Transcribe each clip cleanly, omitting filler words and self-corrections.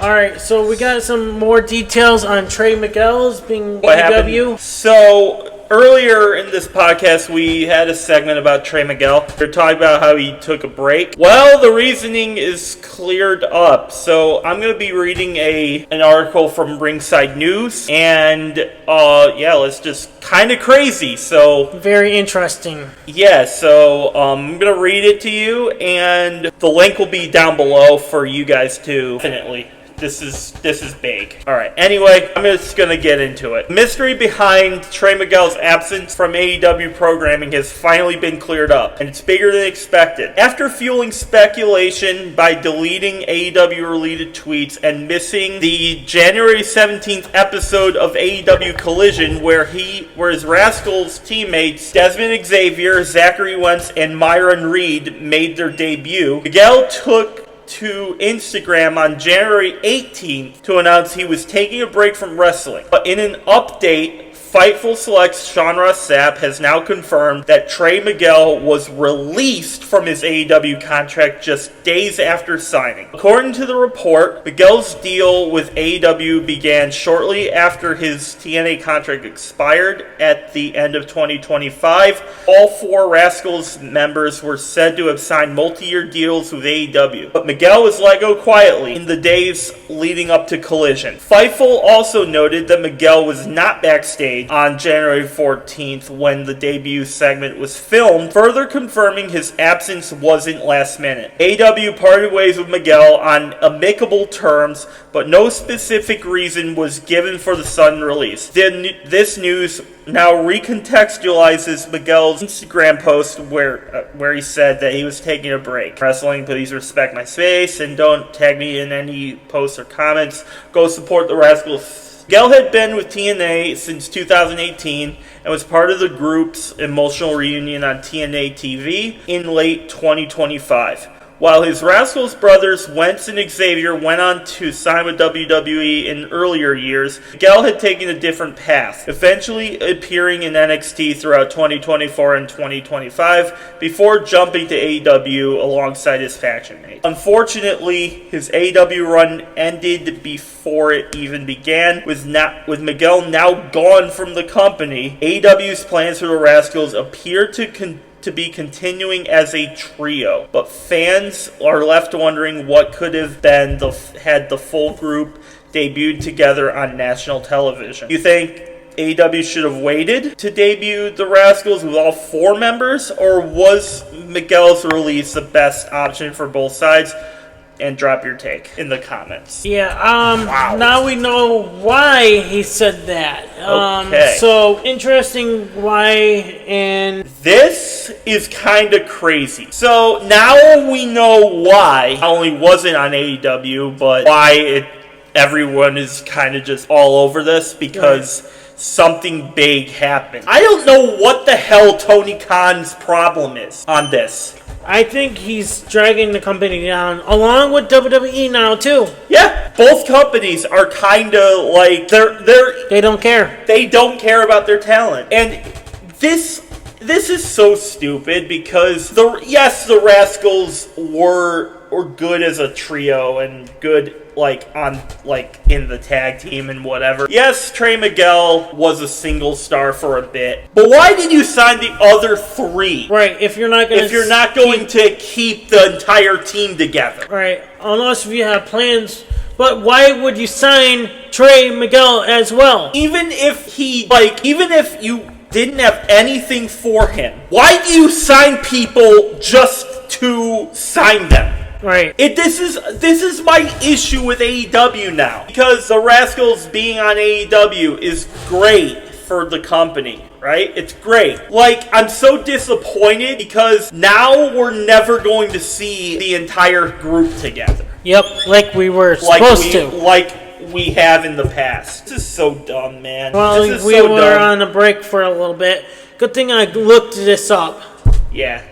Alright, so we got some more details on Trey Miguel's being AEW. So, earlier in this podcast, we had a segment about Trey Miguel. We're talking about how he took a break. Well, the reasoning is cleared up. So, I'm going to be reading an article from Ringside News. And, it's just kind of crazy. So, very interesting. Yeah, so I'm going to read it to you. And the link will be down below for you guys to definitely. This is big. Alright, anyway, I'm just gonna get into it. The mystery behind Trey Miguel's absence from AEW programming has finally been cleared up, and it's bigger than expected. After fueling speculation by deleting AEW-related tweets and missing the January 17th episode of AEW Collision where his Rascals teammates Desmond Xavier, Zachary Wentz, and Myron Reed made their debut, Miguel took to Instagram on January 18th to announce he was taking a break from wrestling. But in an update, Fightful Select's Sean Ross Sapp has now confirmed that Trey Miguel was released from his AEW contract just days after signing. According to the report, Miguel's deal with AEW began shortly after his TNA contract expired at the end of 2025. All four Rascals members were said to have signed multi-year deals with AEW, but Miguel was let go quietly in the days leading up to Collision. Fightful also noted that Miguel was not backstage on January 14th when the debut segment was filmed, further confirming his absence wasn't last minute. AEW parted ways with Miguel on amicable terms, but no specific reason was given for the sudden release. This news now recontextualizes Miguel's Instagram post where he said that he was taking a break. Wrestling, please respect my space and don't tag me in any posts or comments. Go support the Rascals. Miguel had been with TNA since 2018 and was part of the group's emotional reunion on TNA TV in late 2025. While his Rascals brothers Wentz and Xavier went on to sign with WWE in earlier years, Miguel had taken a different path, eventually appearing in NXT throughout 2024 and 2025 before jumping to AEW alongside his faction mates. Unfortunately, his AEW run ended before it even began, with Miguel now gone from the company. AEW's plans for the Rascals appear to be continuing as a trio, but fans are left wondering what could have been had the full group debuted together on national television. You think AEW should have waited to debut the Rascals with all four members, or was Miguel's release the best option for both sides? And drop your take in the comments. Yeah, wow. Now we know why he said that. Okay. So, interesting why, and this is kind of crazy. So, now we know why not only wasn't on AEW, but why everyone is kind of just all over this, because something big happened. I don't know what the hell Tony Khan's problem is on this. I think he's dragging the company down, along with WWE now, too. Yeah, both companies are kind of like, they don't care. They don't care about their talent. And this is so stupid, because the Rascals were good as a trio and good in the tag team and whatever. Yes, Trey Miguel was a single star for a bit, but why did you sign the other three? Right, if you're not going to keep the entire team together. Right, unless you have plans. But why would you sign Trey Miguel as well? Even if you didn't have anything for him, why do you sign people just to sign them? Right. This is my issue with AEW now, because the Rascals being on AEW is great for the company, right? It's great. I'm so disappointed because now we're never going to see the entire group together. Yep, like we were supposed to. Like we have in the past. This is so dumb, man. Well, we were on a break for a little bit. Good thing I looked this up. Yeah.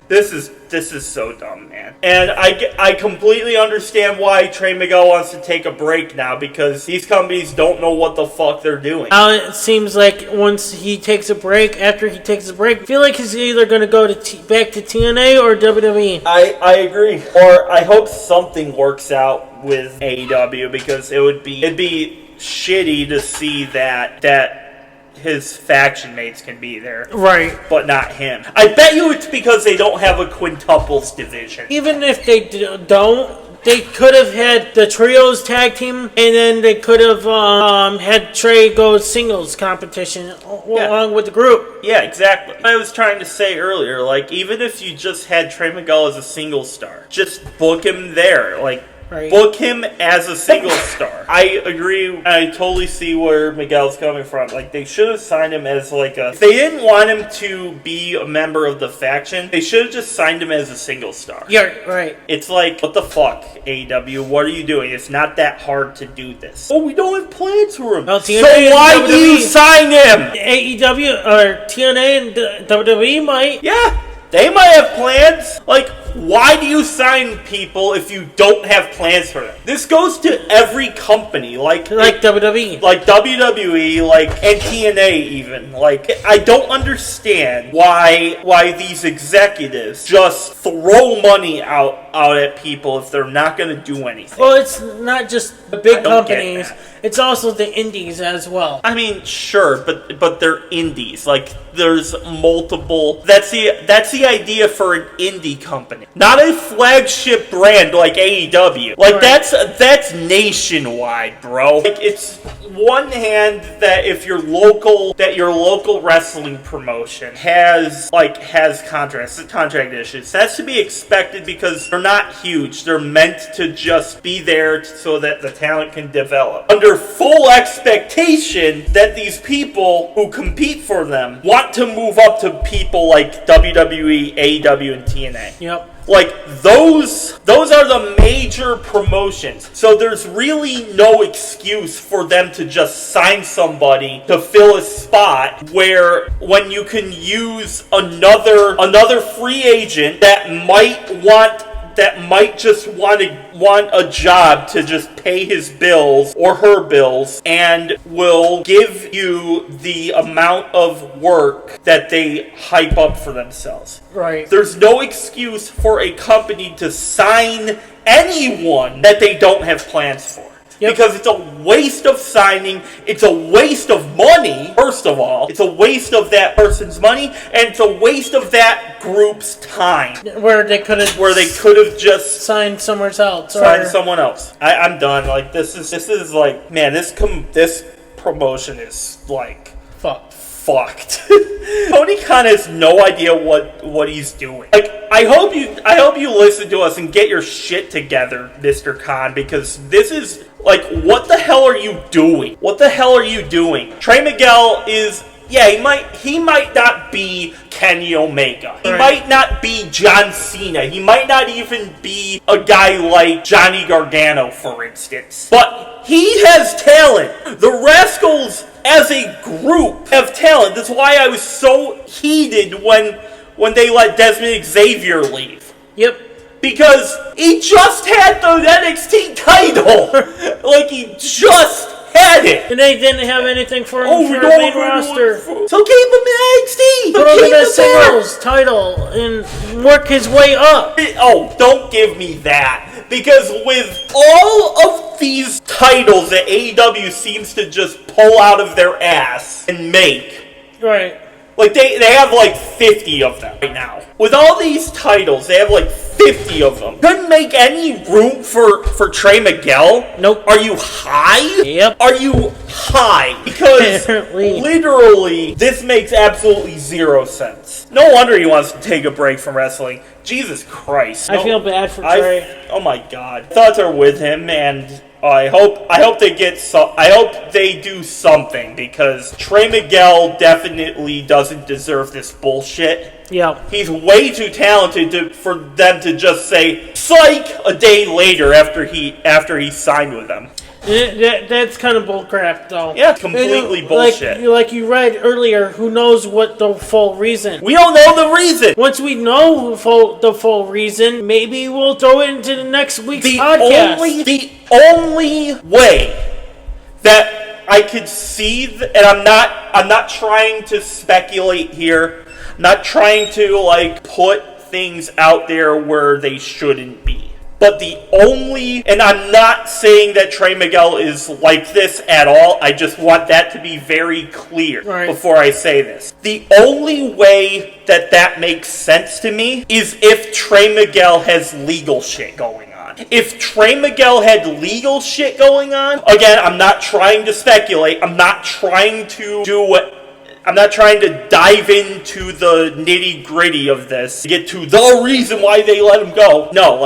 This is is so dumb, man. And I completely understand why Trey Miguel wants to take a break now, because these companies don't know what the fuck they're doing. It seems like once he takes a break, after he takes a break, I feel like he's either going to go to back to TNA or WWE. I agree. Or I hope something works out with AEW, because it'd be shitty to see that his faction mates can be there. Right. But not him. I bet you it's because they don't have a quintuples division. Even if they don't, they could have had the trios tag team, and then they could have had Trey go singles competition along with the group. Yeah, exactly. I was trying to say earlier, like, even if you just had Trey Miguel as a single star, just book him there. Like, right. Book him as a single star. I agree. I totally see where Miguel's coming from. Like, they should have signed him as like a... If they didn't want him to be a member of the faction, they should have just signed him as a single star. Yeah, right. It's like, what the fuck, AEW? What are you doing? It's not that hard to do this. Oh, we don't have plans for him. Well, so why do you sign him? AEW or TNA and WWE might. Yeah. They might have plans. Like, why do you sign people if you don't have plans for them? This goes to every company, like WWE, like WWE, like and TNA even. Like, I don't understand why these executives just throw money out at people if they're not going to do anything. Well, it's not just the big companies. It's also the indies as well. I mean, sure, but they're indies. Like, there's multiple. That's the idea for an indie company, not a flagship brand like AEW. Like, right. That's nationwide, bro. Like, it's one hand that if your local wrestling promotion has contract issues, that's to be expected because they're not huge. They're meant to just be there so that the talent can develop. Under full expectation that these people who compete for them want to move up to people like WWE, AEW, and TNA. Yep. Like, those are the major promotions. So there's really no excuse for them to just sign somebody to fill a spot when you can use another free agent that might just want a job to just pay his bills or her bills, and will give you the amount of work that they hype up for themselves. Right. There's no excuse for a company to sign anyone that they don't have plans for. Yep. Because it's a waste of signing, it's a waste of money, first of all. It's a waste of that person's money, and it's a waste of that group's time. Where they could have just signed somewhere else. Signed someone else. I'm done. Like, this is like, man, this promotion is like fucked. Tony Khan has no idea what he's doing. Like, I hope you listen to us and get your shit together, Mr. Khan, because this is like, what the hell are you doing? What the hell are you doing? Trey Miguel is, yeah, he might not be Kenny Omega. He might not be John Cena. He might not even be a guy like Johnny Gargano, for instance. But he has talent. The Rascals, as a group, have talent. That's why I was so heated when they let Desmond Xavier leave. Yep. Because he just had the NXT title. Like, he just had it. And they didn't have anything for him for the main roster. So keep him in NXT. Put him in the singles title and work his way up. Oh, don't give me that. Because with all of these titles that AEW seems to just pull out of their ass and make. Right. Like, they have like 50 of them right now. With all these titles, they have like 50 of them. Couldn't make any room for Trey Miguel? Nope. Are you high? Yep. Are you high? Because literally, this makes absolutely zero sense. No wonder he wants to take a break from wrestling. Jesus Christ. I feel bad for Trey. Oh my God. Thoughts are with him, and I hope they do something, because Trey Miguel definitely doesn't deserve this bullshit. Yeah. He's way too talented for them to just say psych a day later after he signed with them. That's kind of bullcrap, though. Yeah, completely bullshit. Like you read earlier, who knows what the full reason? We don't know the reason. Once we know the full reason, maybe we'll throw it into the next week's podcast. The only way that I could see, and I'm not trying to speculate here, not trying to put things out there where they shouldn't be. But and I'm not saying that Trey Miguel is like this at all. I just want that to be very clear before I say this. The only way that makes sense to me is if Trey Miguel has legal shit going on. If Trey Miguel had legal shit going on, again, I'm not trying to speculate. I'm not trying to dive into the nitty-gritty of this to get to the reason why they let him go. No,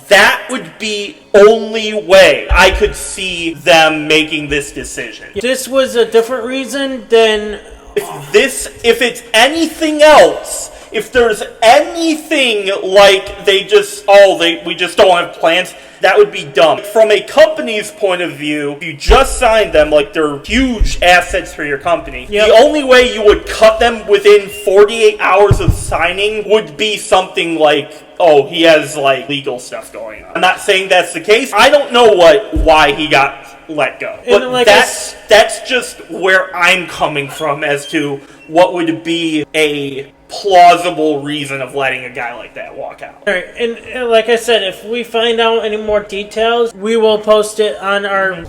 that would be only way I could see them making this decision. This was a different reason than... If it's anything else, if there's anything like we just don't have plans, that would be dumb. From a company's point of view, if you just signed them, they're huge assets for your company. Yep. The only way you would cut them within 48 hours of signing would be something like, oh, he has legal stuff going on. I'm not saying that's the case. I don't know why he got let go. But that's just where I'm coming from as to what would be a plausible reason of letting a guy like that walk out. All right, and like I said, if we find out any more details, we will post it on our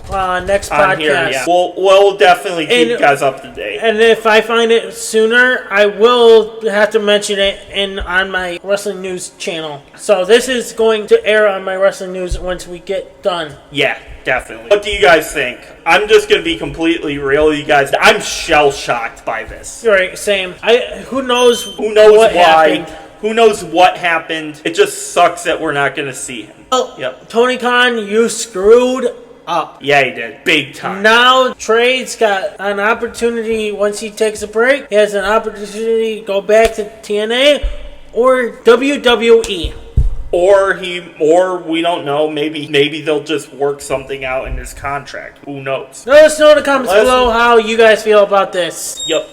next podcast. Here, yeah. We'll definitely keep you guys up to date. And if I find it sooner, I will have to mention it on my Wrestling News channel. So this is going to air on my Wrestling News once we get done. Yeah, definitely. What do you guys think? I'm just going to be completely real with you guys. I'm shell-shocked by this. Right, same. Who knows why? Happened. Who knows what happened? It just sucks that we're not going to see him. Oh, yep. Tony Khan, you screwed up. Yeah, he did. Big time. Now, Trey's got an opportunity, once he takes a break, he has an opportunity to go back to TNA or WWE. Or we don't know, maybe they'll just work something out in his contract. Who knows? Let us know in the comments below how you guys feel about this. Yep.